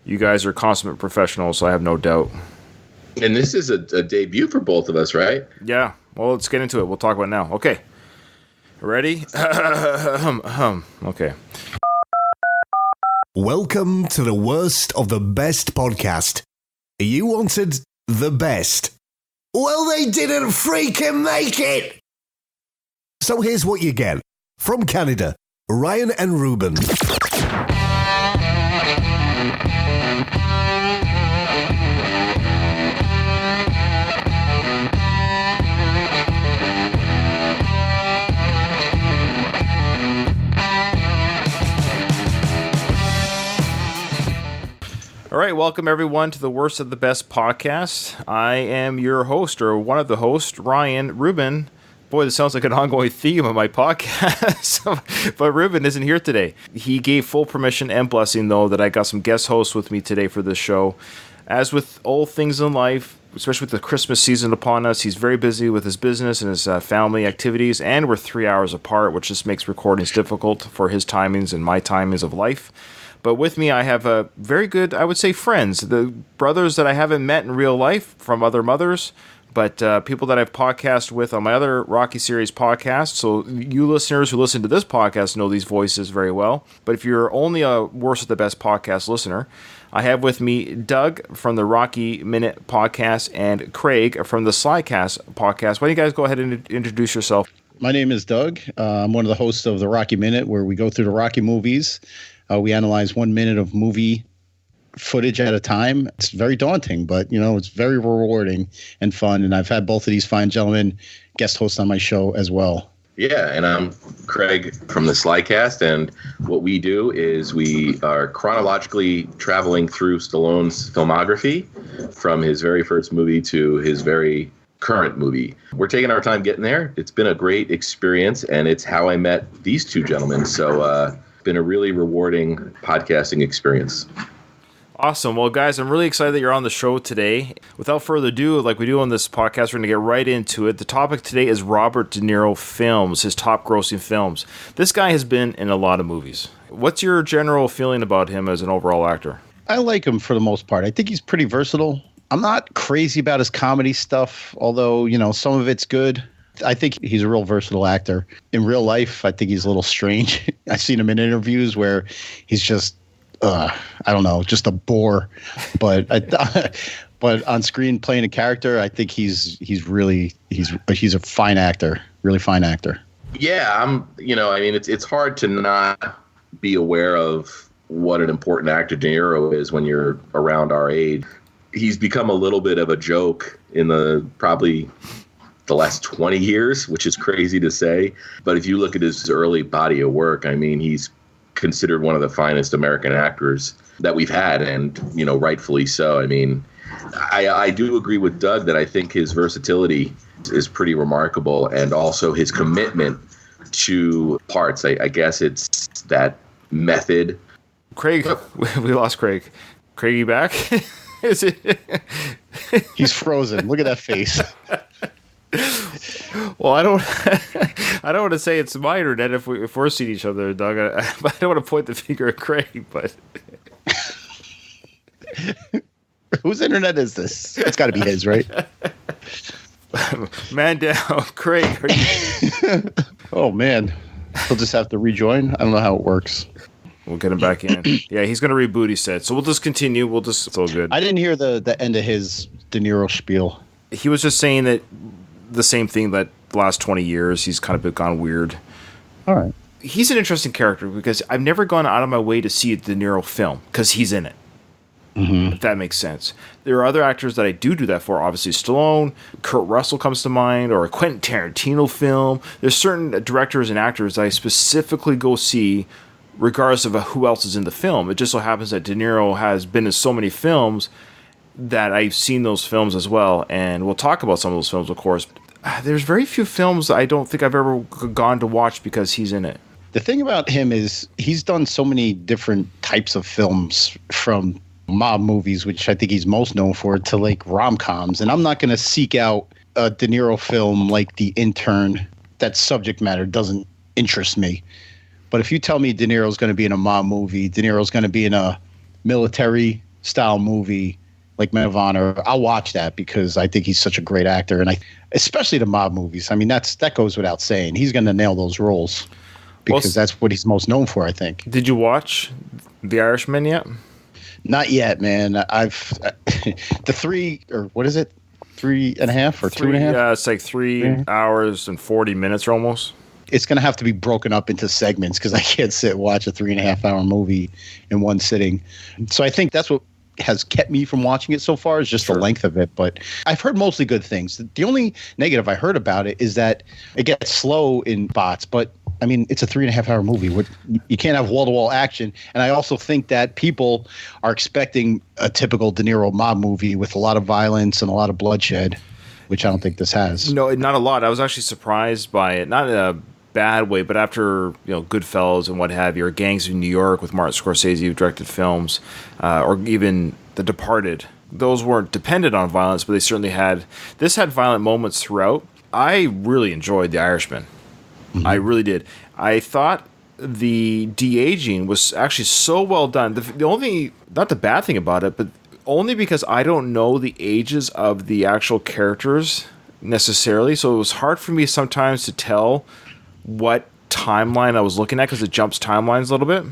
You guys are consummate professionals, so I have no doubt. And this is a debut for both of us, right? Yeah. Well, let's get into it. We'll talk about it now. Okay. Ready? Okay. Welcome to the worst of the best podcast. You wanted the best. Well, they didn't freaking make it! So here's what you get. From Canada, Ryan and Ruben. All right, welcome everyone to the Worst of the Best podcast. I am your host, or one of the hosts, Ryan. Ruben. Boy, this sounds like an ongoing theme of my podcast, but Ruben isn't here today. He gave full permission and blessing, though, that I got some guest hosts with me today for this show. As with all things in life, especially with the Christmas season upon us, he's very busy with his business and his family activities, and we're 3 hours apart, which just makes recordings difficult for his timings and my timings of life. But with me, I have a very good, I would say, friends. The brothers that I haven't met in real life from other mothers, but people that I've podcasted with on my other Rocky Series podcast. So you listeners who listen to this podcast know these voices very well. But if you're only a Worst of the Best podcast listener, I have with me Doug from the Rocky Minute podcast and Craig from the Slycast podcast. Why don't you guys go ahead and introduce yourself? My name is Doug. I'm one of the hosts of the Rocky Minute, where we go through the Rocky movies. We analyze 1 minute of movie footage at a time. It's very daunting, but, it's very rewarding and fun. And I've had both of these fine gentlemen guest hosts on my show as well. Yeah, and I'm Craig from the Slycast, and what we do is we are chronologically traveling through Stallone's filmography from his very first movie to his very current movie. We're taking our time getting there. It's been a great experience, and it's how I met these two gentlemen. So, been a really rewarding podcasting experience. Awesome. Well, guys, I'm really excited that you're on the show today. Without further ado, like we do on this podcast, we're going to get right into it. The topic today is Robert De Niro films, his top grossing films. This guy has been in a lot of movies. What's your general feeling about him as an overall actor? I like him for the most part. I think he's pretty versatile. I'm not crazy about his comedy stuff, although, some of it's good. I think he's a real versatile actor. In real life, I think he's a little strange. I've seen him in interviews where he's just, I don't know, just a bore. But but on screen playing a character, I think he's a fine actor, really fine actor. Yeah, it's hard to not be aware of what an important actor De Niro is when you're around our age. He's become a little bit of a joke in the last 20 years, which is crazy to say. But if you look at his early body of work, he's considered one of the finest American actors that we've had, and, rightfully so. I do agree with Doug that I think his versatility is pretty remarkable, and also his commitment to parts. I guess it's that method. Craig, we lost Craig. Craig, you back? Is it? He's frozen. Look at that face. Well, I don't want to say it's my internet if we're seeing each other, Doug. I don't want to point the finger at Craig, but whose internet is this? It's got to be his, right? Man down, Craig. Oh man, he'll just have to rejoin. I don't know how it works. We'll get him back in. Yeah, he's going to reboot, he said. So we'll just continue. It's all good. I didn't hear the end of his De Niro spiel. He was just saying that the same thing, that the last 20 years he's kind of gone weird. All right. He's an interesting character because I've never gone out of my way to see a De Niro film because he's in it. Mm-hmm. If that makes sense. There are other actors that I do that for. Obviously, Stallone, Kurt Russell comes to mind, or a Quentin Tarantino film. There's certain directors and actors that I specifically go see regardless of who else is in the film. It just so happens that De Niro has been in so many films that I've seen those films as well, and we'll talk about some of those films, of course. There's very few films I don't think I've ever gone to watch because he's in it. The thing about him is he's done so many different types of films, from mob movies, which I think he's most known for, to like rom-coms. And I'm not going to seek out a De Niro film like The Intern. That subject matter doesn't interest me. But if you tell me De Niro's going to be in a mob movie, De Niro's going to be in a military style movie like Men of Honor, I'll watch that because I think he's such a great actor, and especially the mob movies. I mean, that goes without saying. He's going to nail those roles because that's what he's most known for, I think. Did you watch The Irishman yet? Not yet, man. I've the 3 or what is it? 3.5 or 2.5? Yeah, it's like 3 hours and 40 minutes almost. It's going to have to be broken up into segments because I can't sit and watch a 3.5 hour movie in one sitting. So I think that's what has kept me from watching it so far is just the length of it. But I've heard mostly good things. The only negative I heard about it is that it gets slow in spots. But I mean, it's a 3.5 hour movie. You can't have wall to wall action. And I also think that people are expecting a typical De Niro mob movie with a lot of violence and a lot of bloodshed, which I don't think this has. No, not a lot. I was actually surprised by it. Not in a bad way, but after Goodfellas and what have you, or Gangs of New York with Martin Scorsese, who directed films, or even The Departed, those weren't dependent on violence, but they certainly had violent moments throughout. I really enjoyed The Irishman. Mm-hmm. I really did. I thought the de-aging was actually so well done. The only, not the bad thing about it, but only because I don't know the ages of the actual characters necessarily, so it was hard for me sometimes to tell what timeline I was looking at because it jumps timelines a little bit.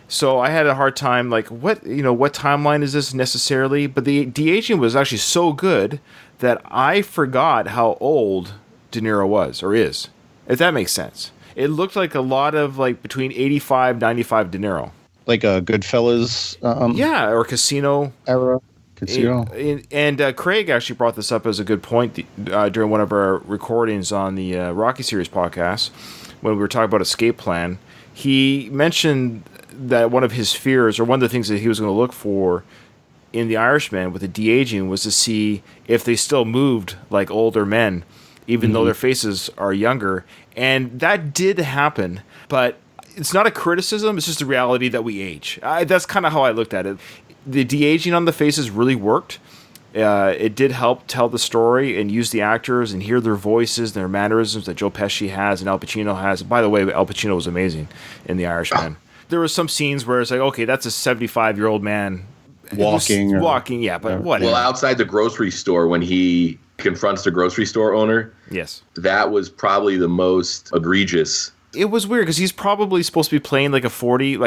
So I had a hard time, like, what timeline is this necessarily? But the de-aging was actually so good that I forgot how old De Niro was, or is, if that makes sense. It looked like a lot of, like, between 85, 95 De Niro. Like a Goodfellas? Yeah, or Casino. Era. Casino. And Craig actually brought this up as a good point during one of our recordings on the Rocky Series podcast when we were talking about Escape Plan. He mentioned that one of his fears, or one of the things that he was going to look for in The Irishman with the de-aging, was to see if they still moved like older men, even though their faces are younger. And that did happen, but it's not a criticism, it's just a reality that we age. That's kind of how I looked at it. The de-aging on the faces really worked. It did help tell the story and use the actors and hear their voices, their mannerisms that Joe Pesci has and Al Pacino has. By the way, Al Pacino was amazing in The Irishman. There were some scenes where it's like, okay, that's a 75-year-old man walking, yeah, but whatever. Well, outside the grocery store when he confronts the grocery store owner, yes, that was probably the most egregious. It was weird because he's probably supposed to be playing like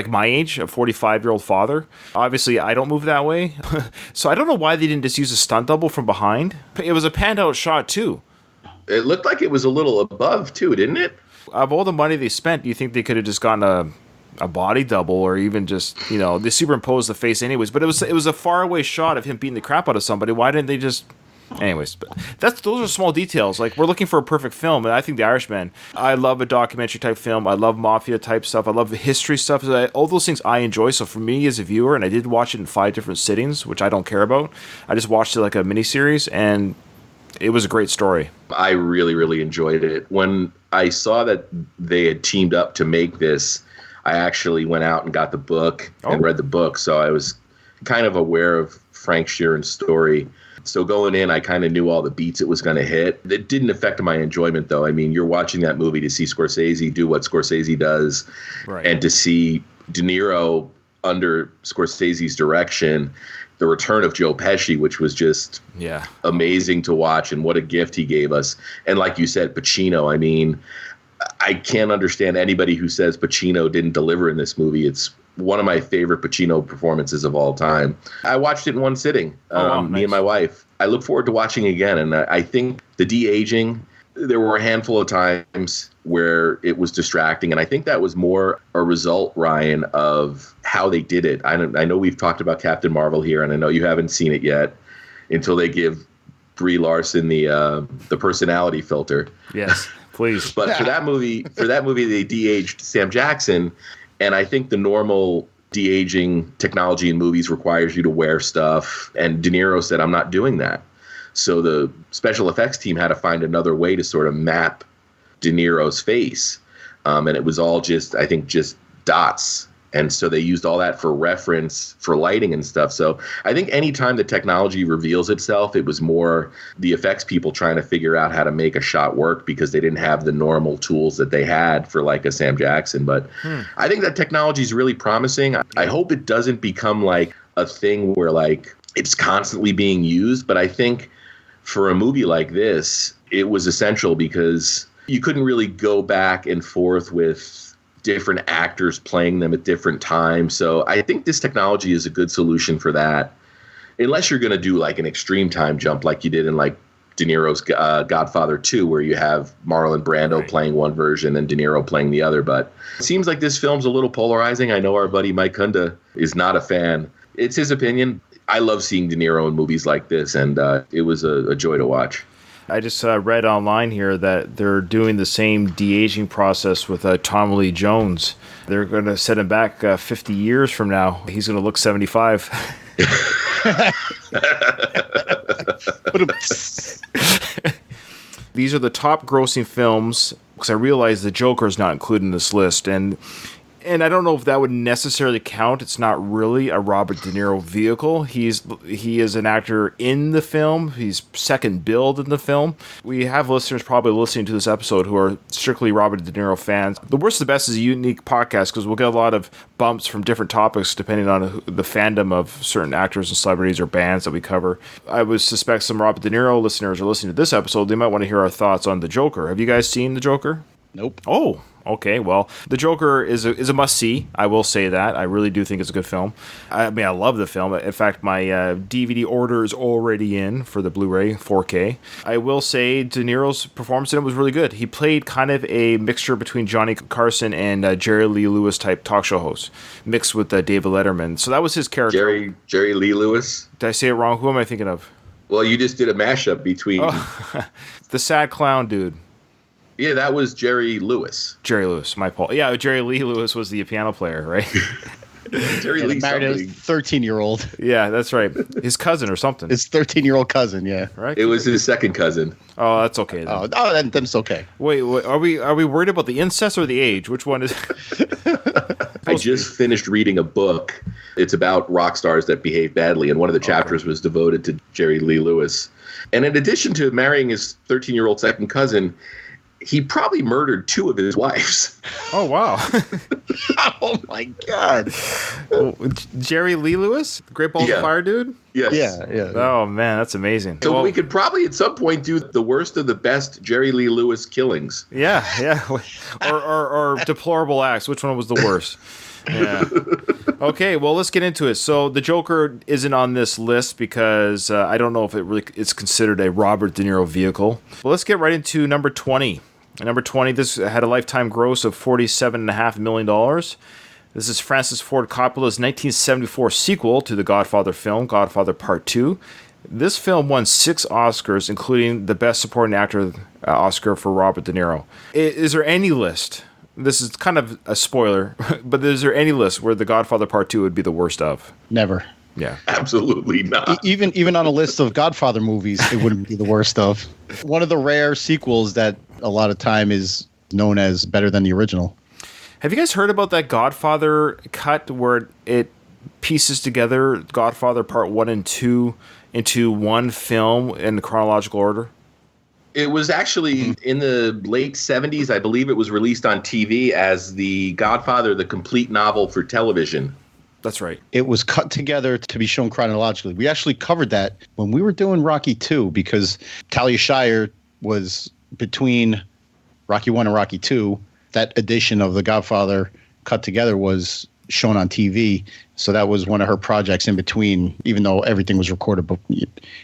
my age, a 45-year-old father. Obviously, I don't move that way. So I don't know why they didn't just use a stunt double from behind. It was a panned-out shot, too. It looked like it was a little above, too, didn't it? Of all the money they spent, do you think they could have just gotten a body double, or even just, they superimposed the face anyways? But it was a faraway shot of him beating the crap out of somebody. Why didn't they just... Anyways, but those are small details. Like, we're looking for a perfect film, and I think The Irishman, I love a documentary type film. I love mafia type stuff. I love the history stuff. All those things I enjoy. So for me as a viewer, and I did watch it in 5 different sittings, which I don't care about. I just watched it like a miniseries, and it was a great story. I really, really enjoyed it. When I saw that they had teamed up to make this, I actually went out and got the book and read the book. So I was kind of aware of Frank Sheeran's story. So going in, I kind of knew all the beats it was going to hit. It didn't affect my enjoyment, though. I mean, you're watching that movie to see Scorsese do what Scorsese does, right, and to see De Niro under Scorsese's direction, the return of Joe Pesci, which was just amazing to watch, and what a gift he gave us. And like you said, Pacino, I mean, I can't understand anybody who says Pacino didn't deliver in this movie. It's one of my favorite Pacino performances of all time. I watched it in one sitting, me and my wife. I look forward to watching again, and I think the de-aging, there were a handful of times where it was distracting, and I think that was more a result, Ryan, of how they did it. I know we've talked about Captain Marvel here, and I know you haven't seen it yet until they give Brie Larson the personality filter. Yes, please. But for that movie, they de-aged Sam Jackson. And I think the normal de-aging technology in movies requires you to wear stuff. And De Niro said, I'm not doing that. So the special effects team had to find another way to sort of map De Niro's face. And it was all just dots. And so they used all that for reference for lighting and stuff. So I think anytime the technology reveals itself, it was more the effects people trying to figure out how to make a shot work because they didn't have the normal tools that they had for like a Sam Jackson. But I think that technology is really promising. I hope it doesn't become like a thing where like it's constantly being used. But I think for a movie like this, it was essential because you couldn't really go back and forth with different actors playing them at different times. So I think this technology is a good solution for that. Unless you're going to do like an extreme time jump like you did in like De Niro's Godfather 2, where you have Marlon Brando playing one version and De Niro playing the other. But it seems like this film's a little polarizing. I know our buddy Mike Kunda is not a fan. It's his opinion. I love seeing De Niro in movies like this, and it was a joy to watch. I just read online here that they're doing the same de-aging process with Tom Lee Jones. They're going to set him back 50 years from now. He's going to look 75. These are the top grossing films, because I realize the Joker is not included in this list, and I don't know if that would necessarily count. It's not really a Robert De Niro vehicle. He is an actor in the film. He's second billed in the film. We have listeners probably listening to this episode who are strictly Robert De Niro fans. The Worst of the Best is a unique podcast because we'll get a lot of bumps from different topics depending on the fandom of certain actors and celebrities or bands that we cover. I would suspect some Robert De Niro listeners are listening to this episode. They might want to hear our thoughts on The Joker. Have you guys seen The Joker? Nope. Oh, okay. Well, The Joker is a must-see. I will say that. I really do think it's a good film. I mean, I love the film. In fact, my DVD order is already in for the Blu-ray 4K. I will say De Niro's performance in it was really good. He played kind of a mixture between Johnny Carson and Jerry Lee Lewis type talk show host, mixed with David Letterman. So that was his character. Jerry Lee Lewis? Did I say it wrong? Who am I thinking of? Well, you just did a mashup between... Oh, the sad clown dude. Yeah, that was Jerry Lewis. Jerry Lewis, my fault. Yeah, Jerry Lee Lewis was the piano player, right? Jerry Lee married a 13-year-old. Yeah, that's right. His cousin or something. His 13-year-old cousin, yeah. Right. It was his second cousin. Oh, that's okay then. Then it's okay. Wait, are we worried about the incest or the age? Which one is? I just finished reading a book. It's about rock stars that behave badly, and one of the chapters was devoted to Jerry Lee Lewis. And in addition to marrying his 13-year-old second cousin, he probably murdered 2 of his wives. Oh, wow. Oh, my God. Jerry Lee Lewis? The Great Balls of Fire dude? Yes. Yeah. Oh, man, that's amazing. So we could probably at some point do the worst of the best Jerry Lee Lewis killings. Yeah. or deplorable acts. Which one was the worst? Yeah. Okay, well, let's get into it. So the Joker isn't on this list because I don't know if it really is considered a Robert De Niro vehicle. Well, let's get right into number 20. Number 20, this had a lifetime gross of $47.5 million. This is Francis Ford Coppola's 1974 sequel to the Godfather film, Godfather Part 2. This film won 6 Oscars, including the Best Supporting Actor Oscar for Robert De Niro. Is there any list? This is kind of a spoiler, but is there any list where The Godfather Part 2 would be the worst of? Never. Yeah. Absolutely not. Even on a list of Godfather movies, it wouldn't be the worst of. One of the rare sequels that a lot of time is known as better than the original. Have you guys heard about that Godfather cut where it pieces together Godfather Part 1 and 2 into one film in chronological order? It was actually in the late 70s. I believe it was released on TV as The Godfather, the complete novel for television. That's right. It was cut together to be shown chronologically. We actually covered that when we were doing Rocky 2 because Talia Shire was between Rocky 1 and Rocky 2. That edition of The Godfather cut together was shown on TV. So that was one of her projects in between, even though everything was recorded,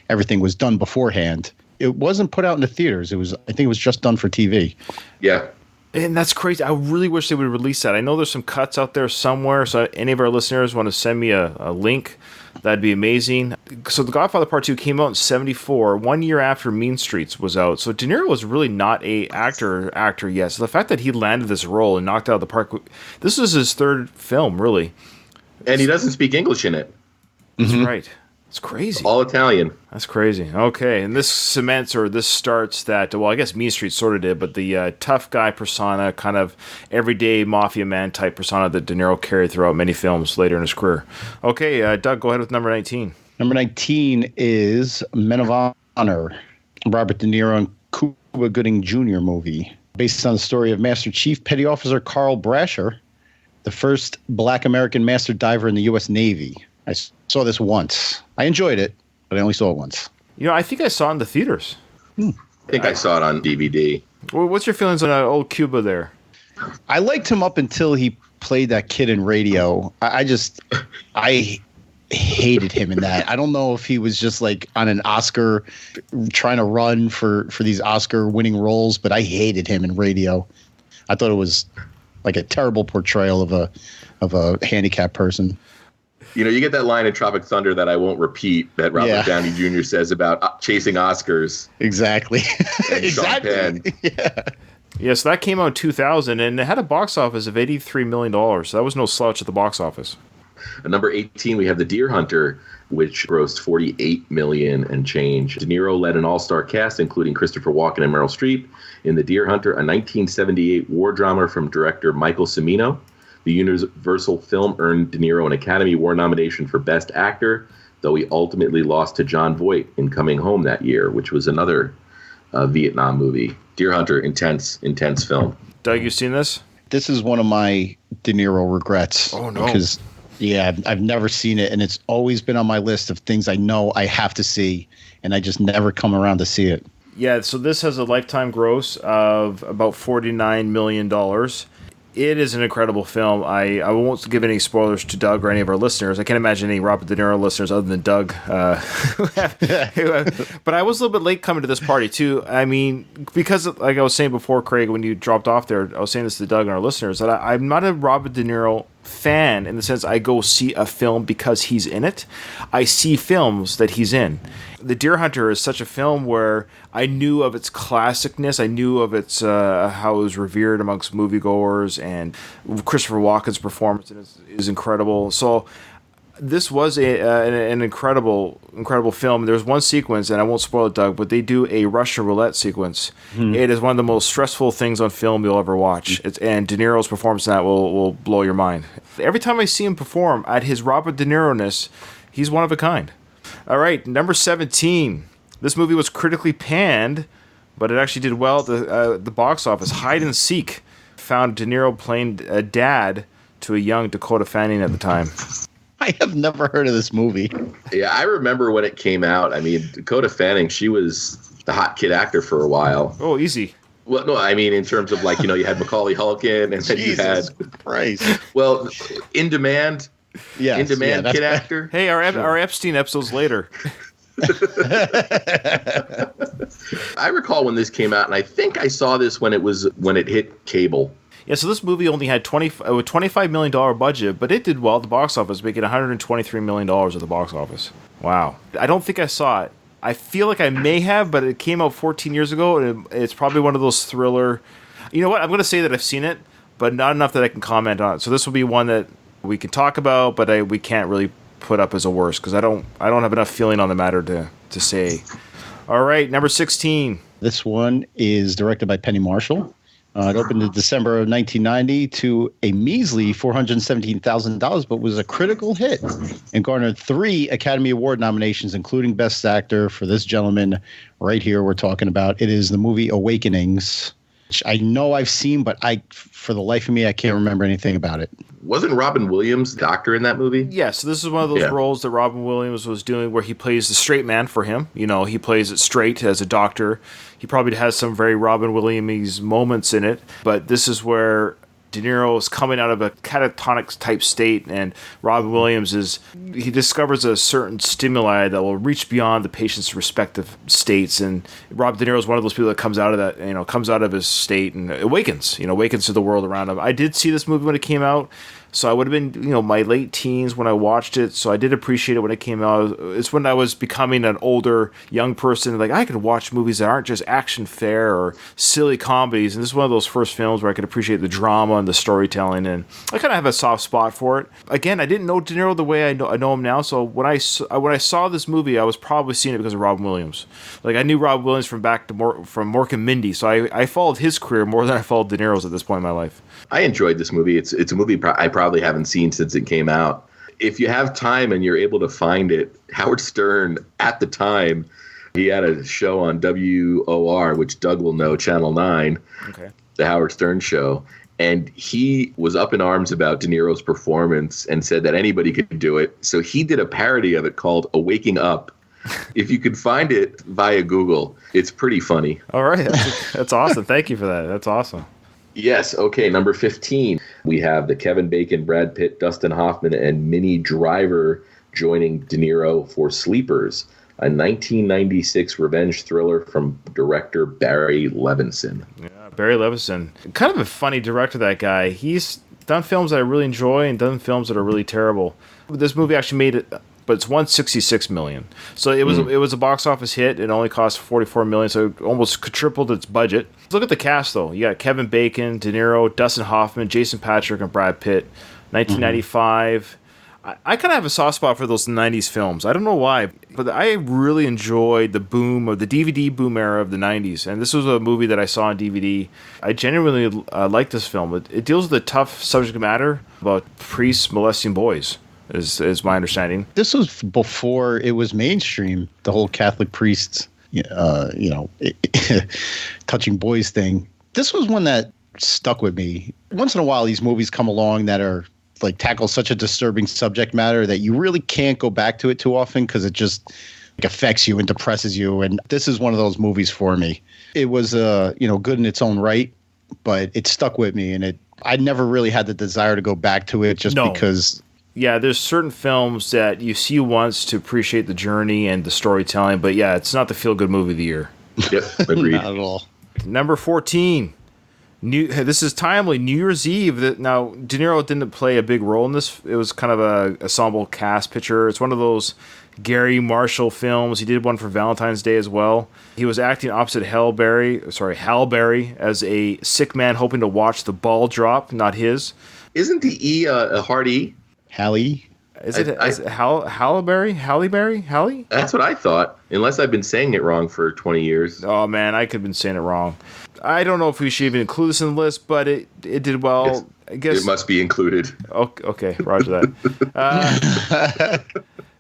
everything was done beforehand. It wasn't put out in the theaters. I think it was just done for TV. Yeah. And that's crazy. I really wish they would release that. I know there's some cuts out there somewhere. So any of our listeners want to send me a link, that'd be amazing. So The Godfather Part 2 came out in 1974, 1 year after Mean Streets was out. So De Niro was really not a actor yet. So the fact that he landed this role and knocked it out of the park, this was his third film, really. And he doesn't speak English in it. That's right. It's crazy. All Italian. That's crazy. Okay, and this starts that, well, I guess Mean Street sort of did, but the tough guy persona, kind of everyday mafia man type persona that De Niro carried throughout many films later in his career. Okay, Doug, go ahead with number 19. Number 19 is Men of Honor, Robert De Niro and Cuba Gooding Jr. movie, based on the story of Master Chief Petty Officer Carl Brasher, the first black American master diver in the U.S. Navy. I saw this once. I enjoyed it, but I only saw it once. I think I saw it in the theaters. I think I saw it on DVD. Well, what's your feelings on old Cuba there? I liked him up until he played that kid in Radio. I hated him in that. I don't know if he was just like on an Oscar trying to run for these Oscar winning roles, but I hated him in Radio. I thought it was like a terrible portrayal of a handicapped person. You get that line in Tropic Thunder that I won't repeat that Robert Downey Jr. says about chasing Oscars. Exactly. And exactly. Sean Penn. Yeah. Yeah, so that came out in 2000, and it had a box office of $83 million. So that was no slouch at the box office. At number 18, we have The Deer Hunter, which grossed $48 million and change. De Niro led an all-star cast, including Christopher Walken and Meryl Streep, in The Deer Hunter, a 1978 war drama from director Michael Cimino. The Universal film earned De Niro an Academy Award nomination for Best Actor, though he ultimately lost to Jon Voight in Coming Home that year, which was another Vietnam movie. Deer Hunter, intense film. Doug, you seen this? This is one of my De Niro regrets. Oh, no. Because, I've never seen it, and it's always been on my list of things I know I have to see, and I just never come around to see it. Yeah, so this has a lifetime gross of about $49 million. It is an incredible film. I won't give any spoilers to Doug or any of our listeners. I can't imagine any Robert De Niro listeners other than Doug. But I was a little bit late coming to this party, too. I mean, because, like I was saying before, Craig, when you dropped off there, I was saying this to Doug and our listeners, that I'm not a Robert De Niro fan in the sense I go see a film because he's in it. I see films that he's in. The Deer Hunter is such a film where I knew of its classicness. I knew of its how it was revered amongst moviegoers, and Christopher Walken's performance is incredible. So this was an incredible film. There's one sequence, and I won't spoil it, Doug, but they do a Russian roulette sequence. It is one of the most stressful things on film you'll ever watch. And De Niro's performance in that will blow your mind. Every time I see him perform at his Robert De Niro-ness, he's one of a kind. All right, number 17. This movie was critically panned, but it actually did well at the box office. Hide and Seek found De Niro playing a dad to a young Dakota Fanning at the time. I have never heard of this movie. Yeah, I remember when it came out. I mean, Dakota Fanning, she was the hot kid actor for a while. Oh, easy. Well, no, I mean in terms of like, you had Macaulay Culkin, and then you had Christ. Well, In Demand. Yes, In Demand kid actor. Hey, our Epstein episode's later. I recall when this came out, and I think I saw this when it hit cable. Yeah, so this movie only had a $25 million budget, but it did well at the box office, making $123 million at the box office. Wow. I don't think I saw it. I feel like I may have, but it came out 14 years ago, and it's probably one of those thriller... You know what? I'm going to say that I've seen it, but not enough that I can comment on it. So this will be one that we can talk about, but we can't really put up as a worst, because I don't have enough feeling on the matter to say. All right, number 16. This one is directed by Penny Marshall. It opened in December of 1990 to a measly $417,000, but was a critical hit and garnered 3 Academy Award nominations, including Best Actor for this gentleman right here we're talking about. It is the movie Awakenings, which I know I've seen, but for the life of me, I can't remember anything about it. Wasn't Robin Williams doctor in that movie? Yeah, so this is one of those roles that Robin Williams was doing where he plays the straight man for him. He plays it straight as a doctor. He probably has some very Robin Williams moments in it, but this is where De Niro is coming out of a catatonic type state, and Robin Williams he discovers a certain stimuli that will reach beyond the patient's respective states, and Robert De Niro is one of those people that comes out of that, comes out of his state and awakens to the world around him. I did see this movie when it came out, so I would have been, my late teens when I watched it, so I did appreciate it when it came out. It's when I was becoming an older, young person, like I could watch movies that aren't just action fare or silly comedies, and this is one of those first films where I could appreciate the drama and the storytelling, and I kind of have a soft spot for it. Again, I didn't know De Niro the way I know him now, so when I saw this movie, I was probably seeing it because of Robin Williams. Like, I knew Robin Williams from Mork and Mindy, so I followed his career more than I followed De Niro's at this point in my life. I enjoyed this movie. It's a movie I probably haven't seen since it came out. If you have time and you're able to find it, Howard Stern, at the time, he had a show on WOR, which Doug will know, Channel 9, okay. The Howard Stern Show. And he was up in arms about De Niro's performance and said that anybody could do it. So he did a parody of it called A Waking Up. If you could find it via Google, it's pretty funny. All right. That's awesome. Thank you for that. That's awesome. Yes. Okay. Number 15, we have the Kevin Bacon, Brad Pitt, Dustin Hoffman, and Minnie Driver joining De Niro for Sleepers, a 1996 revenge thriller from director Barry Levinson. Yeah, Barry Levinson. Kind of a funny director, that guy. He's done films that I really enjoy and done films that are really terrible. This movie actually made it, but it's $166 million. So it was a box office hit. It only cost $44 million, so it almost tripled its budget. Look at the cast, though. You got Kevin Bacon, De Niro, Dustin Hoffman, Jason Patric, and Brad Pitt. 1995. I kind of have a soft spot for those 90s films. I don't know why, but I really enjoyed the boom of the DVD boom era of the 90s. And this was a movie that I saw on DVD. I genuinely like this film. It deals with a tough subject matter about priests molesting boys, is my understanding. This was before it was mainstream, the whole Catholic priests, touching boys thing. This was one that stuck with me. Once in a while, these movies come along that are like tackle such a disturbing subject matter that you really can't go back to it too often because it just affects you and depresses you. And this is one of those movies for me. It was good in its own right, but it stuck with me, and I never really had the desire to go back to it because. Yeah, there's certain films that you see once to appreciate the journey and the storytelling, but yeah, it's not the feel-good movie of the year. Yep, agreed. Not at all. Number 14. This is timely. New Year's Eve. Now, De Niro didn't play a big role in this. It was kind of a ensemble cast picture. It's one of those Gary Marshall films. He did one for Valentine's Day as well. He was acting opposite Hal Berry as a sick man hoping to watch the ball drop, not his. Isn't the E a hard E? Hallie? Is it Halle Berry? Halle Berry? Halle? That's what I thought, unless I've been saying it wrong for 20 years. Oh, man, I could have been saying it wrong. I don't know if we should even include this in the list, but it did well. I guess it must be included. Okay, roger that.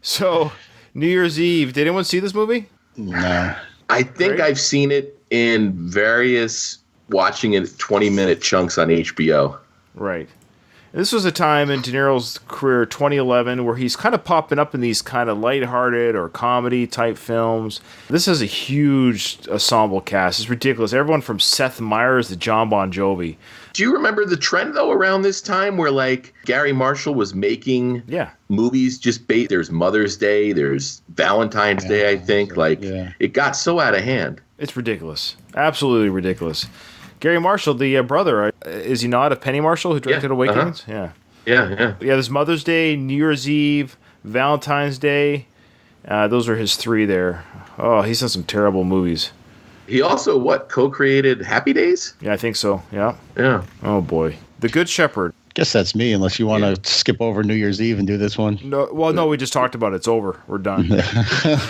So, New Year's Eve. Did anyone see this movie? No. I think I've seen it in various watching it 20-minute chunks on HBO. Right. This was a time in De Niro's career, 2011, where he's kind of popping up in these kind of lighthearted or comedy-type films. This has a huge ensemble cast. It's ridiculous. Everyone from Seth Meyers to John Bon Jovi. Do you remember the trend, though, around this time where, like, Gary Marshall was making movies just based? There's Mother's Day, there's Valentine's Day, I think. It got so out of hand. It's ridiculous. Absolutely ridiculous. Gary Marshall, the brother, is he not, of Penny Marshall, who directed Awakenings? Yeah. Yeah, there's Mother's Day, New Year's Eve, Valentine's Day. Those are his three there. Oh, he's done some terrible movies. He also, co-created Happy Days? Yeah, I think so, yeah. Yeah. Oh, boy. The Good Shepherd. Guess that's me, unless you want to skip over New Year's Eve and do this one. No, we just talked about it. It's over. We're done.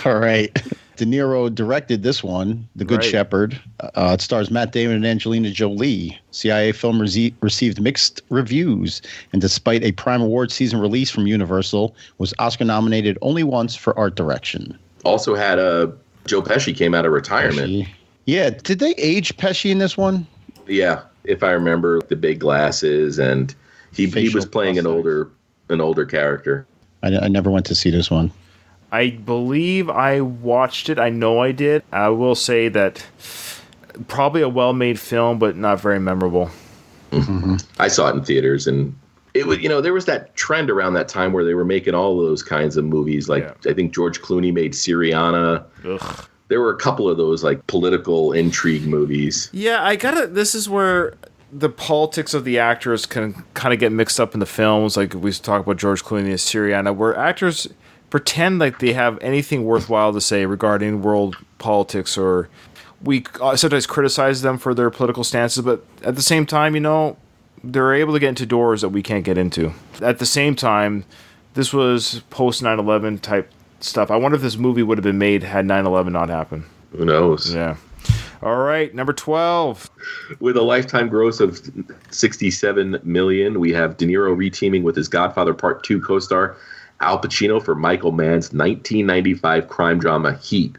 All right. De Niro directed this one, The Good Shepherd. It stars Matt Damon and Angelina Jolie. CIA film received mixed reviews, and despite a Prime Award season release from Universal, was Oscar nominated only once for art direction. Also had Joe Pesci came out of retirement. Pesci. Yeah, did they age Pesci in this one? Yeah, if I remember, the big glasses, and he was playing an older character. I never went to see this one. I believe I watched it. I know I did. I will say that probably a well-made film, but not very memorable. Mm-hmm. I saw it in theaters, and it was, there was that trend around that time where they were making all of those kinds of movies. I think George Clooney made Syriana. Ugh. There were a couple of those political intrigue movies. Yeah, this is where the politics of the actors can kind of get mixed up in the films. Like we talk about George Clooney and Syriana, where actors pretend like they have anything worthwhile to say regarding world politics, or we sometimes criticize them for their political stances, but at the same time, they're able to get into doors that we can't get into. At the same time, this was post 9/11 type stuff. I wonder if this movie would have been made had 9/11 not happened. Who knows? Yeah. All right, number 12. With a lifetime gross of $67 million, we have De Niro reteaming with his Godfather Part 2 co-star Al Pacino for Michael Mann's 1995 crime drama Heat.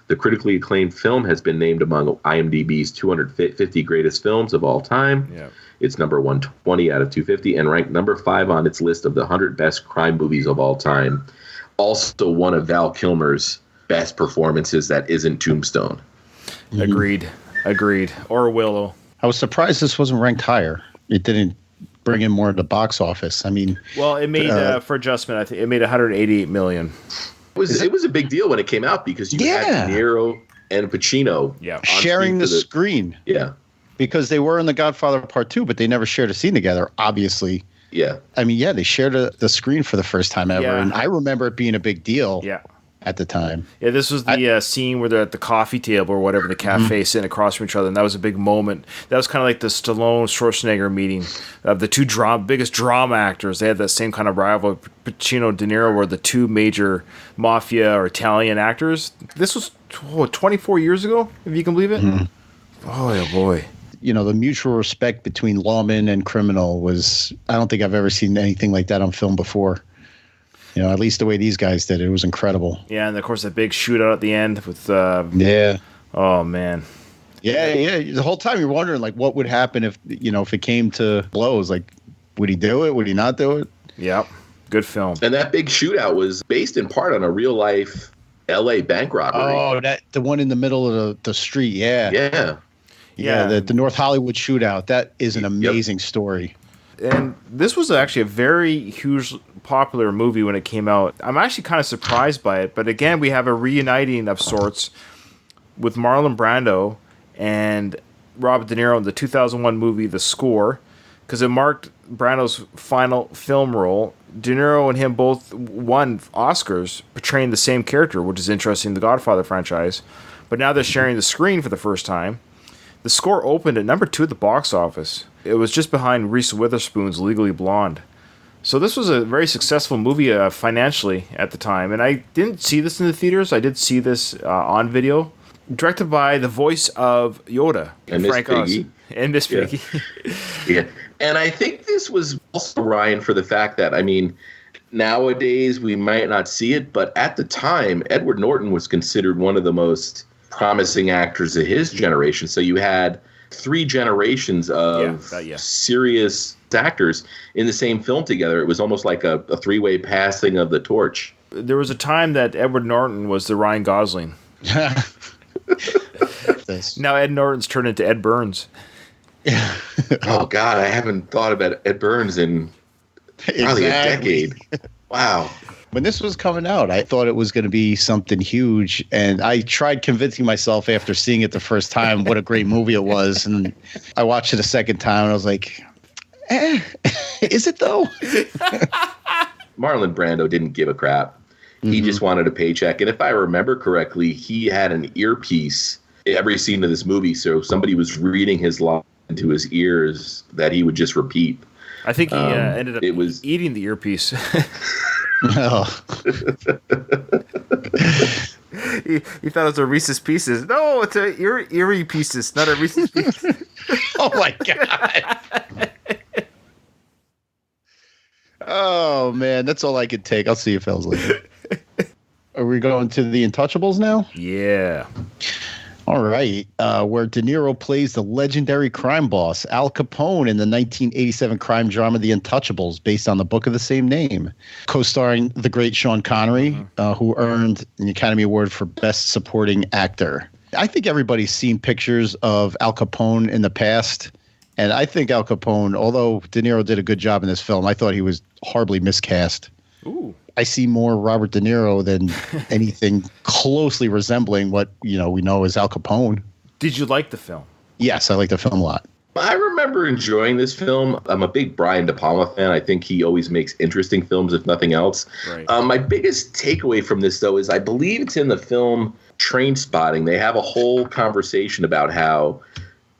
The critically acclaimed film has been named among IMDb's 250 greatest films of all time. Yeah. It's number 120 out of 250 and ranked number 5 on its list of the 100 best crime movies of all time. Also one of Val Kilmer's best performances that isn't Tombstone. Agreed. Or Willow. I was surprised this wasn't ranked higher. It didn't bring in more at the box office. I mean, well, it made for adjustment. I think it made 188 million. It was a big deal when it came out because you had De Niro and Pacino sharing the screen. Yeah, because they were in The Godfather Part 2, but they never shared a scene together. Obviously. Yeah. I mean, they shared the screen for the first time ever, and I remember it being a big deal. Yeah. At the time. Yeah, this was the scene where they're at the coffee table or whatever, the cafe, sitting across from each other, and that was a big moment. That was kind of like the Stallone-Schwarzenegger meeting of the two biggest drama actors. They had that same kind of rival. Pacino and De Niro were the two major mafia or Italian actors. This was 24 years ago, if you can believe it. Oh boy. You know, the mutual respect between lawman and criminal was, I don't think I've ever seen anything like that on film before. You know, at least the way these guys did it was incredible. Yeah, and of course that big shootout at the end with oh man. Yeah. The whole time you're wondering like what would happen if it came to blows. Like, would he do it? Would he not do it? Yep. Good film. And that big shootout was based in part on a real life LA bank robbery. Oh, the one in the middle of the street, Yeah, the North Hollywood shootout. That is an amazing story. And this was actually a very huge popular movie when it came out. I'm actually kind of surprised by it, but again, we have a reuniting of sorts with Marlon Brando and Robert De Niro in the 2001 movie The Score, because it marked Brando's final film role. De Niro and him both won Oscars portraying the same character, which is interesting in the Godfather franchise, but now they're sharing the screen for the first time. The Score opened at number 2 at the box office. It was just behind Reese Witherspoon's Legally Blonde. So this was a very successful movie financially at the time. And I didn't see this in the theaters. I did see this on video. Directed by the voice of Yoda. And Frank Oz. And Miss Piggy. Yeah. And I think this was also, Ryan, for the fact that, I mean, nowadays we might not see it, but at the time, Edward Norton was considered one of the most promising actors of his generation. So you had 3 generations of serious actors in the same film together. It was almost like a 3-way passing of the torch. There was a time that Edward Norton was the Ryan Gosling. Now Ed Norton's turned into Ed Burns. Oh God, I haven't thought about Ed Burns in probably a decade. Wow. When this was coming out, I thought it was going to be something huge, and I tried convincing myself after seeing it the first time what a great movie it was, and I watched it a second time, and I was like, is it though? Marlon Brando didn't give a crap. He just wanted a paycheck, and if I remember correctly, he had an earpiece every scene of this movie, so somebody was reading his line into his ears that he would just repeat. I think he ended up eating the earpiece. Oh. he thought it was a Reese's Pieces. No, it's a Erie Pieces, not a Reese's Pieces. Oh my God. Oh man, that's all I could take. I'll see you fellas later. Are we going to The Untouchables now? Yeah. All right, where De Niro plays the legendary crime boss Al Capone in the 1987 crime drama The Untouchables, based on the book of the same name, co-starring the great Sean Connery, who earned an Academy Award for Best Supporting Actor. I think everybody's seen pictures of Al Capone in the past, and I think Al Capone, although De Niro did a good job in this film, I thought he was horribly miscast. Ooh. I see more Robert De Niro than anything closely resembling what we know as Al Capone. Did you like the film? Yes, I like the film a lot. I remember enjoying this film. I'm a big Brian De Palma fan. I think he always makes interesting films, if nothing else. Right. My biggest takeaway from this, though, is I believe it's in the film Trainspotting. They have a whole conversation about how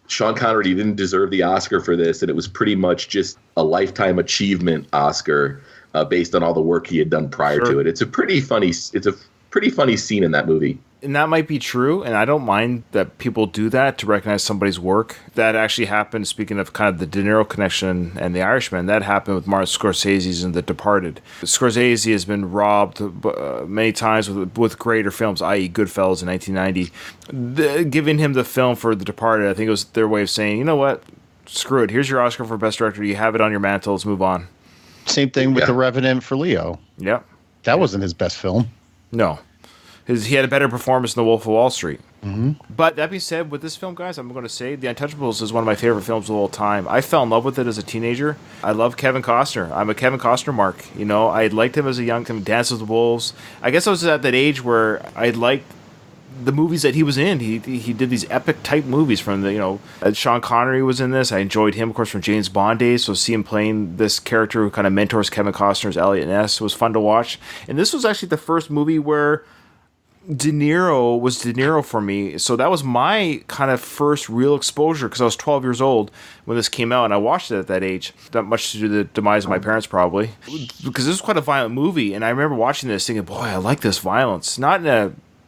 Sean Connery didn't deserve the Oscar for this, and it was pretty much just a lifetime achievement Oscar. Based on all the work he had done prior to it. It's a pretty funny scene in that movie. And that might be true, and I don't mind that people do that to recognize somebody's work. That actually happened, speaking of kind of the De Niro connection and The Irishman, that happened with Martin Scorsese's in The Departed. Scorsese has been robbed many times with greater films, i.e. Goodfellas in 1990. Giving him the film for The Departed, I think it was their way of saying, you know what, Screw it. Here's your Oscar for Best Director. You have it on your mantle. Let's move on. Same thing with The Revenant for Leo. Yep. That wasn't his best film. No. He had a better performance than The Wolf of Wall Street. Mm-hmm. But that being said, with this film, guys, I'm going to say The Untouchables is one of my favorite films of all time. I fell in love with it as a teenager. I love Kevin Costner. I'm a Kevin Costner mark. You know, I liked him as a young Dance with the Wolves. I guess I was at that age where I liked the movies that he was in. He did these epic type movies from Sean Connery was in this. I enjoyed him, of course, from James Bond days. So see him playing this character who kind of mentors Kevin Costner as Elliot Ness was fun to watch. And this was actually the first movie where De Niro was De Niro for me. So that was my kind of first real exposure because I was 12 years old when this came out and I watched it at that age. Not much to do with the demise of my parents probably. Because this was quite a violent movie and I remember watching this thinking, boy, I like this violence.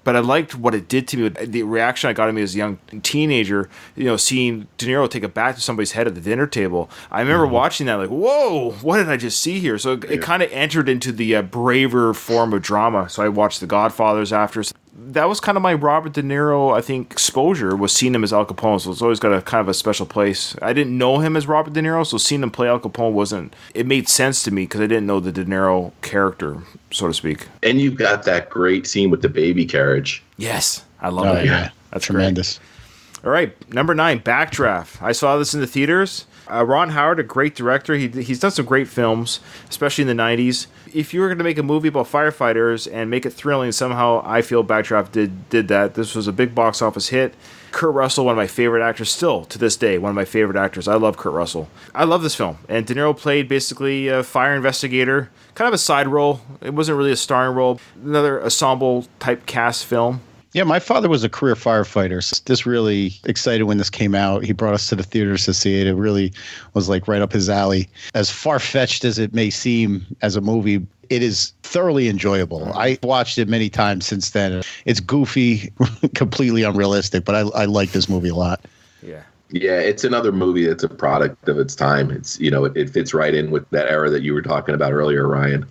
But I liked what it did to me. The reaction I got of me as a young teenager, seeing De Niro take a bat to somebody's head at the dinner table. I remember watching that like, whoa, what did I just see here? So it kind of entered into the braver form of drama. So I watched The Godfathers after. So that was kind of my Robert De Niro, I think, exposure, was seeing him as Al Capone. So it's always got a kind of a special place. I didn't know him as Robert De Niro, so seeing him play Al Capone it made sense to me because I didn't know the De Niro character, so to speak. And you've got that great scene with the baby carriage. Yes, I love that. Yeah. That's tremendous. Great. All right, number 9, Backdraft. I saw this in the theaters. Ron Howard, a great director. He's done some great films, especially in the 90s. If you were going to make a movie about firefighters and make it thrilling, somehow I feel Backdraft did that. This was a big box office hit. Kurt Russell, one of my favorite actors, still to this day, one of my favorite actors. I love Kurt Russell. I love this film. And De Niro played basically a fire investigator, kind of a side role. It wasn't really a starring role. Another ensemble type cast film. Yeah, my father was a career firefighter. So this really excited when this came out. He brought us to the theaters to see it. It really was like right up his alley. As far-fetched as it may seem as a movie, it is thoroughly enjoyable. I watched it many times since then. It's goofy, completely unrealistic, but I like this movie a lot. Yeah. Yeah, it's another movie that's a product of its time. It's it fits right in with that era that you were talking about earlier, Ryan.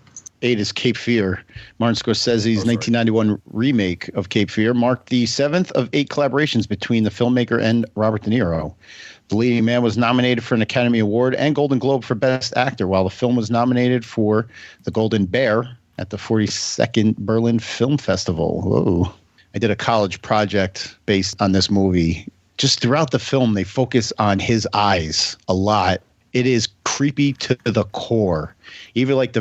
8 is Cape Fear. Martin Scorsese's 1991 remake of Cape Fear marked the 7th of 8 collaborations between the filmmaker and Robert De Niro. The leading man was nominated for an Academy Award and Golden Globe for Best Actor, while the film was nominated for the Golden Bear at the 42nd Berlin Film Festival. Whoa. I did a college project based on this movie. Just throughout the film, they focus on his eyes a lot. It is creepy to the core. Even like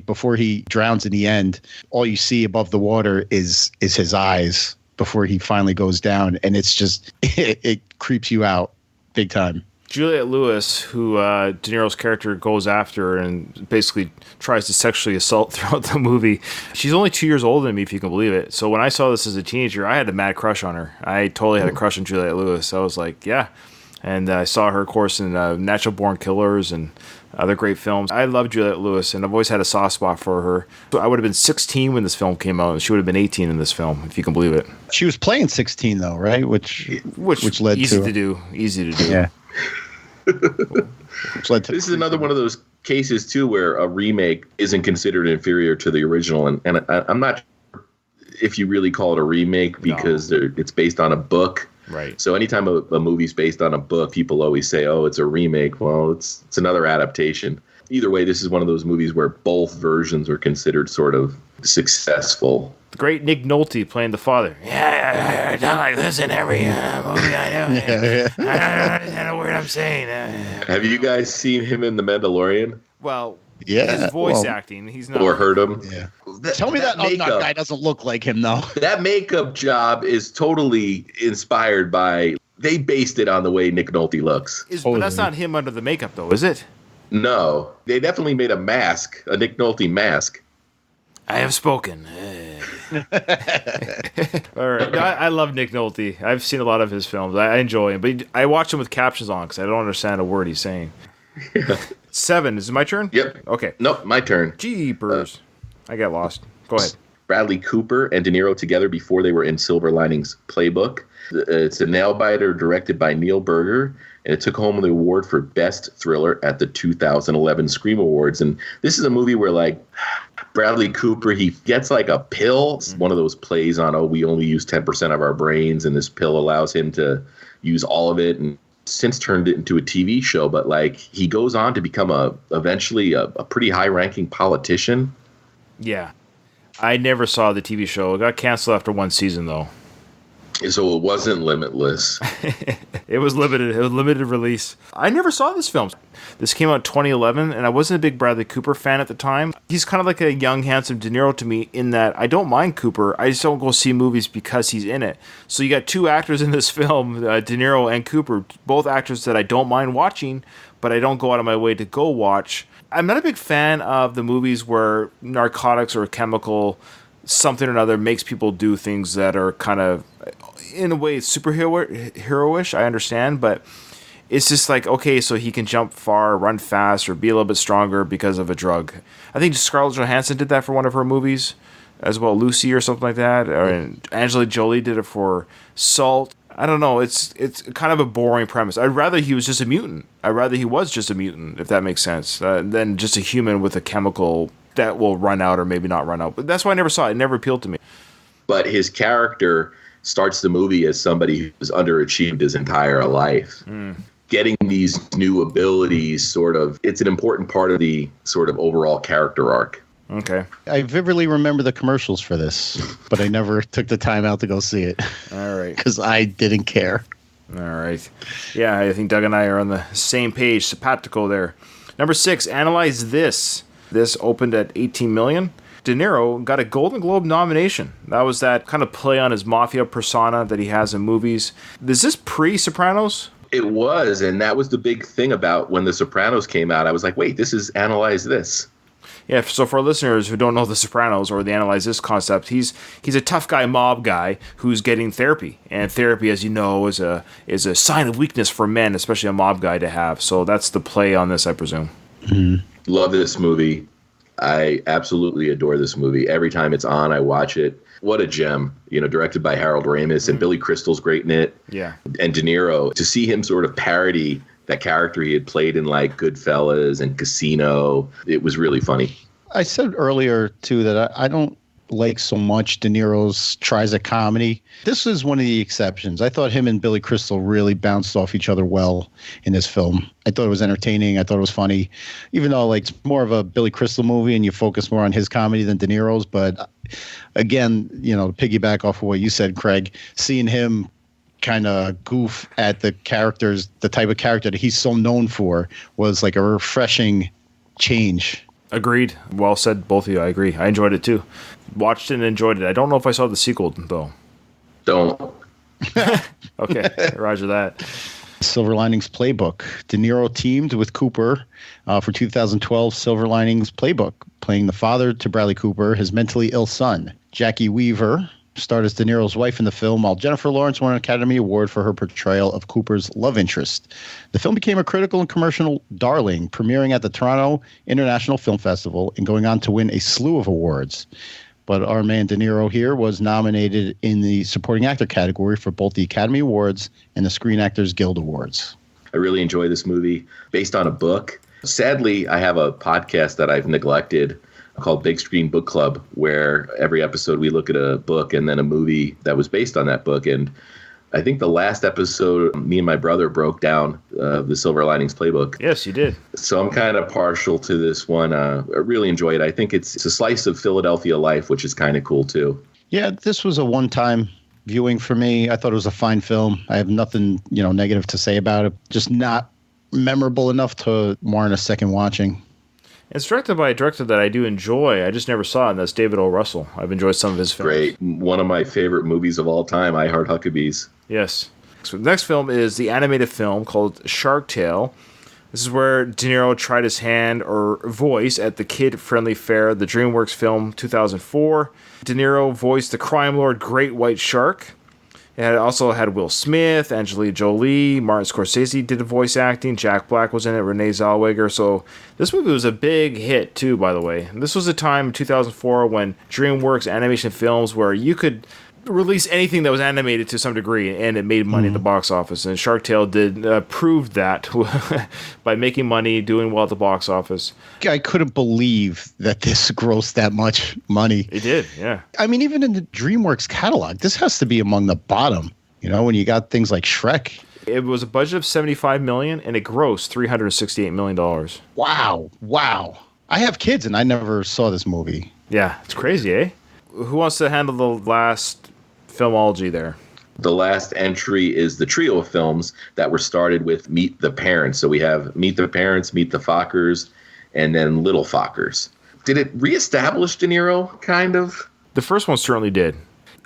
before he drowns in the end, all you see above the water is his eyes before he finally goes down. And it's just, it creeps you out big time. Juliette Lewis, who De Niro's character goes after and basically tries to sexually assault throughout the movie. She's only 2 years older than me, if you can believe it. So when I saw this as a teenager, I had a mad crush on her. I totally had a crush on Juliette Lewis. I was like, yeah. And I saw her, of course, in Natural Born Killers and other great films. I love Juliette Lewis, and I've always had a soft spot for her. I would have been 16 when this film came out, and she would have been 18 in this film, if you can believe it. She was playing 16, though, right? Which led easy to... Easy to do. Yeah. This is another one of those cases, too, where a remake isn't considered inferior to the original. And I'm not sure if you really call it a remake because it's based on a book. Right. So anytime a movie's based on a book, people always say, oh, it's a remake. Well, it's another adaptation. Either way, this is one of those movies where both versions are considered sort of successful. The great Nick Nolte playing the father. Yeah, I talk like this in every movie I do. I don't understand a word I'm saying. Have you guys seen him in The Mandalorian? Well, yeah, his voice acting. He's not. Or heard him? Yeah. Tell me that makeup guy doesn't look like him, though. That makeup job is totally inspired by. They based it on the way Nick Nolte looks. But that's not him under the makeup, though, is it? No, they definitely made a mask, a Nick Nolte mask. I have spoken. All right. I love Nick Nolte. I've seen a lot of his films. I enjoy him, but I watch him with captions on because I don't understand a word he's saying. 7. Is it my turn? Yep. Okay. Nope, my turn. Jeepers. I got lost. Go ahead. Bradley Cooper and De Niro together before they were in Silver Linings Playbook. It's a nail-biter directed by Neil Berger, and it took home the award for Best Thriller at the 2011 Scream Awards. And this is a movie where, like, Bradley Cooper, he gets like a pill. It's one of those plays on, we only use 10% of our brains, and this pill allows him to use all of it. And since turned it into a TV show, but like he goes on to become eventually a pretty high-ranking politician. Yeah. I never saw the TV show. It got canceled after one season, though. So it wasn't Limitless. It was limited. It was limited release. I never saw this film. This came out in 2011, and I wasn't a big Bradley Cooper fan at the time. He's kind of like a young, handsome De Niro to me in that I don't mind Cooper. I just don't go see movies because he's in it. So you got two actors in this film, De Niro and Cooper, both actors that I don't mind watching, but I don't go out of my way to go watch. I'm not a big fan of the movies where narcotics or chemical something or another makes people do things that are kind of, in a way, superhero-ish. I understand, but it's just like, okay, so he can jump far, run fast, or be a little bit stronger because of a drug. I think Scarlett Johansson did that for one of her movies as well, Lucy or something like that. Or Angelina Jolie did it for Salt. I don't know. It's kind of a boring premise. I'd rather he was just a mutant. I'd rather he was just a mutant, if that makes sense, than just a human with a chemical that will run out or maybe not run out. But that's why I never saw it. It never appealed to me. But his character starts the movie as somebody who's underachieved his entire life. Getting these new abilities, sort of, it's an important part of the sort of overall character arc. Okay. I vividly remember the commercials for this, but I never took the time out to go see it. All right. Because I didn't care. All right. Yeah, I think Doug and I are on the same page. Simpatico there. Number 6, Analyze This. This opened at $18 million. De Niro got a Golden Globe nomination. That was that kind of play on his mafia persona that he has in movies. Is this pre-Sopranos? It was, and that was the big thing about when The Sopranos came out. I was like, wait, this is Analyze This. Yeah, so for our listeners who don't know The Sopranos or the Analyze This concept, he's a tough guy, mob guy who's getting therapy. And therapy, as you know, is a sign of weakness for men, especially a mob guy to have. So that's the play on this, I presume. Love this movie. I absolutely adore this movie. Every time it's on, I watch it. What a gem, directed by Harold Ramis, and Billy Crystal's great in it. Yeah. And De Niro, to see him sort of parody that character he had played in like Goodfellas and Casino, it was really funny. I said earlier, too, that I don't like so much De Niro's tries at comedy. This is one of the exceptions. I thought him and Billy Crystal really bounced off each other well in this film. I thought it was entertaining. I thought it was funny, even though like it's more of a Billy Crystal movie and you focus more on his comedy than De Niro's. But again, to piggyback off of what you said, Craig, seeing him kind of goof at the characters, the type of character that he's so known for, was like a refreshing change. Agreed. Well said, both of you. I agree. I enjoyed it too. Watched it and enjoyed it. I don't know if I saw the sequel, though. Don't. Okay, roger that. Silver Linings Playbook. De Niro teamed with Cooper for 2012 Silver Linings Playbook, playing the father to Bradley Cooper, his mentally ill son. Jackie Weaver starred as De Niro's wife in the film, while Jennifer Lawrence won an Academy Award for her portrayal of Cooper's love interest. The film became a critical and commercial darling, premiering at the Toronto International Film Festival and going on to win a slew of awards. But our man De Niro here was nominated in the supporting actor category for both the Academy Awards and the Screen Actors Guild Awards. I really enjoy this movie, based on a book. Sadly, I have a podcast that I've neglected called Big Screen Book Club, where every episode we look at a book and then a movie that was based on that book. And I think the last episode, me and my brother broke down the Silver Linings Playbook. Yes, you did. So I'm kind of partial to this one. I really enjoy it. I think it's a slice of Philadelphia life, which is kind of cool too. Yeah, this was a one-time viewing for me. I thought it was a fine film. I have nothing, negative to say about it. Just not memorable enough to warrant a second watching. It's directed by a director that I do enjoy. I just never saw it, and that's David O. Russell. I've enjoyed some of his films. Great. One of my favorite movies of all time, I Heart Huckabees. Yes. So the next film is the animated film called Shark Tale. This is where De Niro tried his hand or voice at the kid-friendly fare, the DreamWorks film 2004. De Niro voiced the crime lord Great White Shark. It also had Will Smith, Angelina Jolie, Martin Scorsese did the voice acting, Jack Black was in it, Renee Zellweger. So this movie was a big hit too, by the way. And this was a time in 2004 when DreamWorks animation films where you could release anything that was animated to some degree and it made money at the box office. And Shark Tale did prove that by making money, doing well at the box office. I couldn't believe that this grossed that much money. It did, yeah. I mean, even in the DreamWorks catalog, this has to be among the bottom. When you got things like Shrek It was a budget of $75 million, and it grossed $368 million. Wow. I have kids, and I never saw this movie. Yeah, it's crazy, eh? Who wants to handle the last filmology there? The last entry is the trio of films that were started with Meet the Parents. So we have Meet the Parents, Meet the Fockers, and then Little Fockers. Did it reestablish De Niro, kind of? The first one certainly did.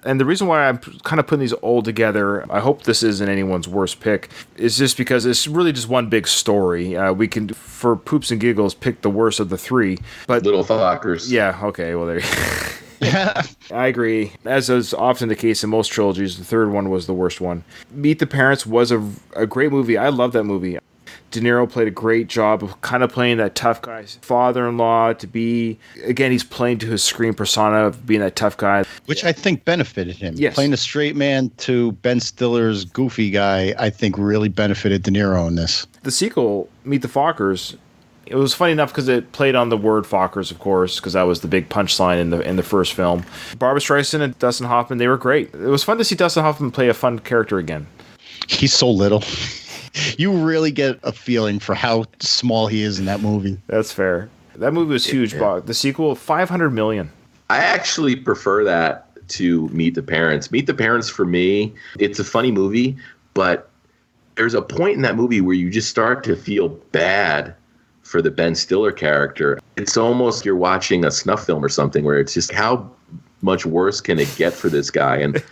And the reason why I'm kind of putting these all together, I hope this isn't anyone's worst pick, is just because it's really just one big story. We can, for poops and giggles, pick the worst of the three. But Little Fockers. Yeah, okay, well, there you go. I agree. As is often the case in most trilogies, the third one was the worst one. Meet the Parents was a great movie. I love that movie. De Niro played a great job of kind of playing that tough guy's father-in-law to be, again, he's playing to his screen persona of being that tough guy. Which I think benefited him. Yes. Playing a straight man to Ben Stiller's goofy guy, I think really benefited De Niro in this. The sequel, Meet the Fockers, it was funny enough because it played on the word Fockers, of course, because that was the big punchline in the first film. Barbra Streisand and Dustin Hoffman, they were great. It was fun to see Dustin Hoffman play a fun character again. He's so little. You really get a feeling for how small he is in that movie. That's fair. That movie was huge. Yeah. The sequel, $500 million. I actually prefer that to Meet the Parents. Meet the Parents, for me, it's a funny movie, but there's a point in that movie where you just start to feel bad for the Ben Stiller character. It's almost you're watching a snuff film or something where it's just how much worse can it get for this guy? And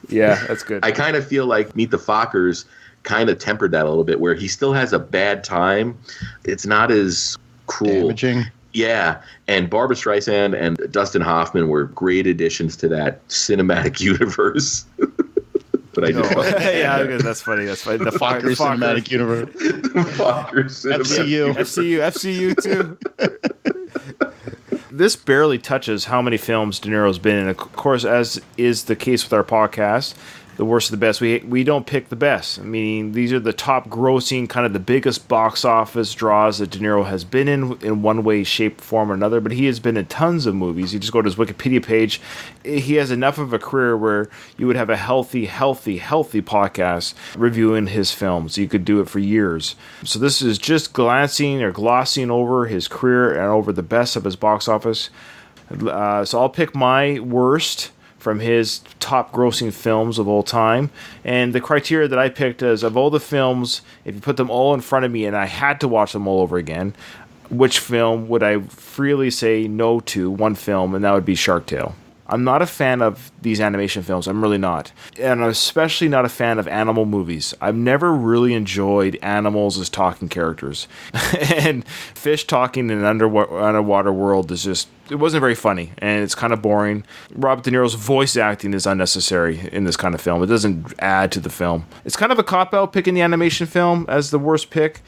yeah, that's good. I kind of feel like Meet the Fockers kind of tempered that a little bit, where he still has a bad time. It's not as cruel. Damaging. Yeah, and Barbra Streisand and Dustin Hoffman were great additions to that cinematic universe. But I just yeah, that's funny. That's funny. The Fockers cinematic universe. The Fockers FCU too. This barely touches how many films De Niro's been in. Of course, as is the case with our podcast, the worst of the best, we don't pick the best. I mean, these are the top grossing, kind of the biggest box office draws that De Niro has been in one way, shape, form, or another. But he has been in tons of movies. You just go to his Wikipedia page. He has enough of a career where you would have a healthy podcast reviewing his films. You could do it for years. So this is just glancing or glossing over his career and over the best of his box office. So I'll pick my worst from his top grossing films of all time. And the criteria that I picked is, of all the films, if you put them all in front of me and I had to watch them all over again, which film would I freely say no to? One film, and that would be Shark Tale. I'm not a fan of these animation films. I'm really not. And I'm especially not a fan of animal movies. I've never really enjoyed animals as talking characters. And fish talking in an underwater world is just, it wasn't very funny. And it's kind of boring. Robert De Niro's voice acting is unnecessary in this kind of film. It doesn't add to the film. It's kind of a cop-out picking the animation film as the worst pick.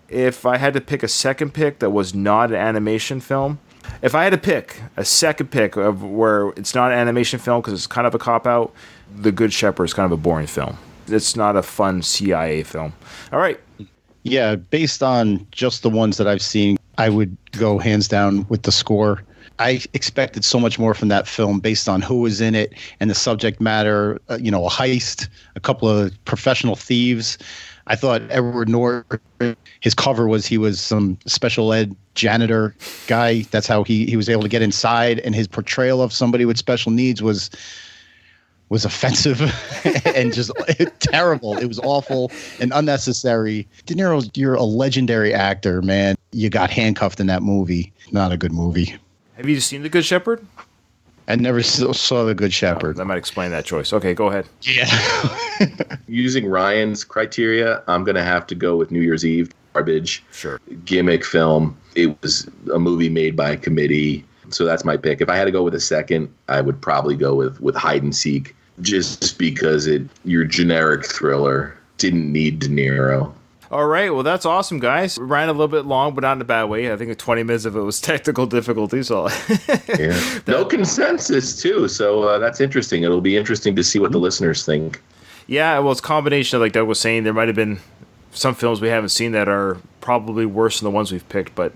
If I had to pick a second pick that was not an animation film, if I had to pick a second pick of where it's not an animation film because it's kind of a cop-out, The Good Shepherd is kind of a boring film. It's not a fun CIA film. All right. Yeah, based on just the ones that I've seen, I would go hands down with the score. I expected so much more from that film based on who was in it and the subject matter, a heist, a couple of professional thieves. I thought Edward Norton, his cover was he was some special ed janitor guy. That's how he was able to get inside. And his portrayal of somebody with special needs was offensive and just terrible. It was awful and unnecessary. De Niro, you're a legendary actor, man. You got handcuffed in that movie. Not a good movie. Have you seen The Good Shepherd? I never saw The Good Shepherd. That might explain that choice. Okay, go ahead. Yeah. Using Ryan's criteria, I'm going to have to go with New Year's Eve. Garbage. Sure. Gimmick film. It was a movie made by a committee. So that's my pick. If I had to go with a second, I would probably go with Hide and Seek. Just because your generic thriller didn't need De Niro. All right, well, that's awesome, guys. We ran a little bit long, but not in a bad way. I think 20 minutes of it was technical difficulties. So yeah. No consensus, too. So that's interesting. It'll be interesting to see what the listeners think. Yeah, well, it's a combination, like Doug was saying. There might have been some films we haven't seen that are probably worse than the ones we've picked, but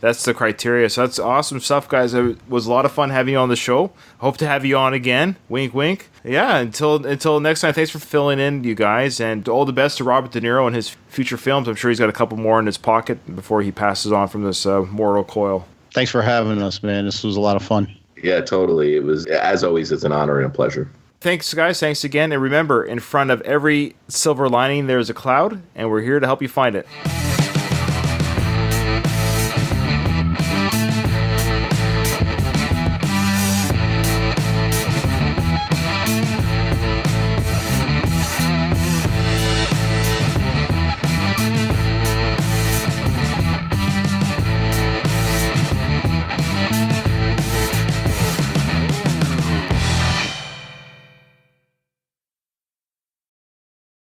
That's the criteria. So that's awesome stuff, guys. It was a lot of fun having you on the show. Hope to have you on again. Wink, wink. Yeah, until next time, thanks for filling in, you guys. And all the best to Robert De Niro and his future films. I'm sure he's got a couple more in his pocket before he passes on from this mortal coil. Thanks for having us, man. This was a lot of fun. Yeah, totally. It was, as always, it's an honor and a pleasure. Thanks, guys. Thanks again. And remember, in front of every silver lining, there's a cloud, and we're here to help you find it.